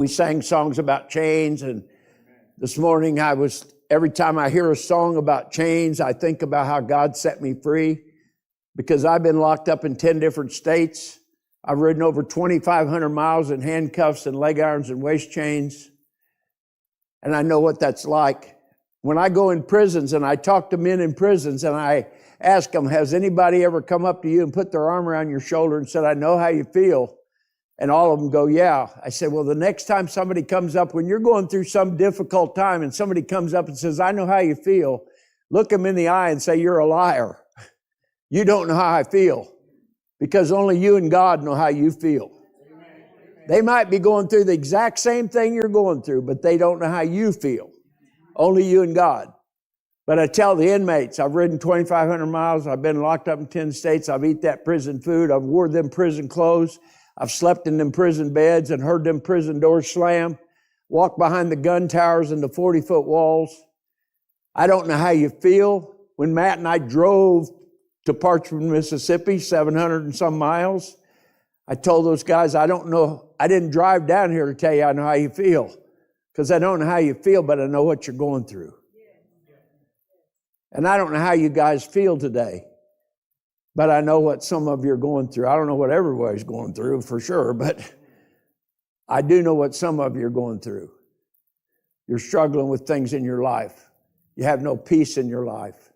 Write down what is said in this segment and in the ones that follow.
We sang songs about chains, and this morning every time I hear a song about chains, I think about how God set me free, because I've been locked up in 10 different states. I've ridden over 2,500 miles in handcuffs and leg irons and waist chains, and I know what that's like. When I go in prisons and I talk to men in prisons and I ask them, has anybody ever come up to you and put their arm around your shoulder and said, I know how you feel? And all of them go, yeah. I said, well, the next time somebody comes up, when you're going through some difficult time and somebody comes up and says, I know how you feel, look them in the eye and say, you're a liar. You don't know how I feel, because only you and God know how you feel. They might be going through the exact same thing you're going through, but they don't know how you feel. Only you and God. But I tell the inmates, I've ridden 2,500 miles. I've been locked up in 10 states. I've eaten that prison food. I've wore them prison clothes. I've slept in them prison beds and heard them prison doors slam, walked behind the gun towers and the 40-foot walls. I don't know how you feel. When Matt and I drove to Parchman, Mississippi, 700 and some miles, I told those guys, I don't know. I didn't drive down here to tell you I know how you feel, because I don't know how you feel, but I know what you're going through. And I don't know how you guys feel today, but I know what some of you are going through. I don't know what everybody's going through for sure, but I do know what some of you are going through. You're struggling with things in your life. You have no peace in your life.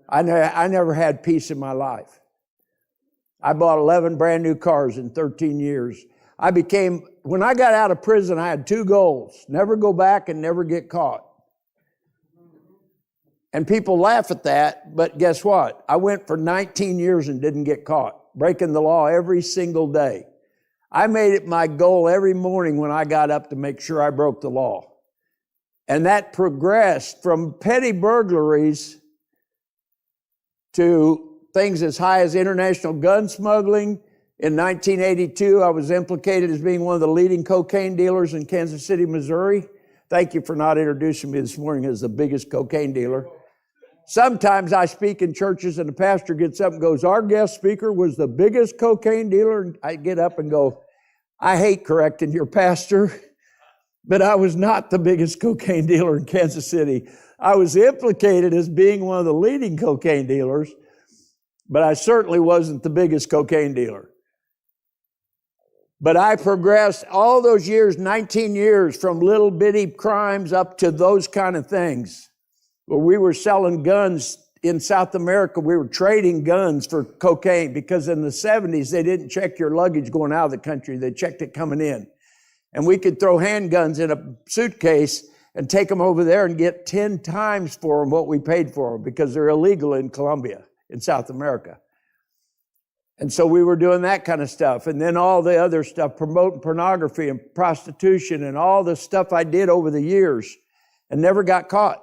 I never had peace in my life. I bought 11 brand new cars in 13 years. When I got out of prison, I had 2 goals: never go back and never get caught. And people laugh at that, but guess what? I went for 19 years and didn't get caught, breaking the law every single day. I made it my goal every morning when I got up to make sure I broke the law. And that progressed from petty burglaries to things as high as international gun smuggling. In 1982, I was implicated as being one of the leading cocaine dealers in Kansas City, Missouri. Thank you for not introducing me this morning as the biggest cocaine dealer. Sometimes I speak in churches and the pastor gets up and goes, our guest speaker was the biggest cocaine dealer. And I get up and go, I hate correcting your pastor, but I was not the biggest cocaine dealer in Kansas City. I was implicated as being one of the leading cocaine dealers, but I certainly wasn't the biggest cocaine dealer. But I progressed all those years, 19 years, from little bitty crimes up to those kind of things. Where we were selling guns in South America. We were trading guns for cocaine, because in the 70s, they didn't check your luggage going out of the country. They checked it coming in. And we could throw handguns in a suitcase and take them over there and get 10 times for them what we paid for them, because they're illegal in Colombia, in South America. And so we were doing that kind of stuff. And then all the other stuff, promoting pornography and prostitution and all the stuff I did over the years, and never got caught.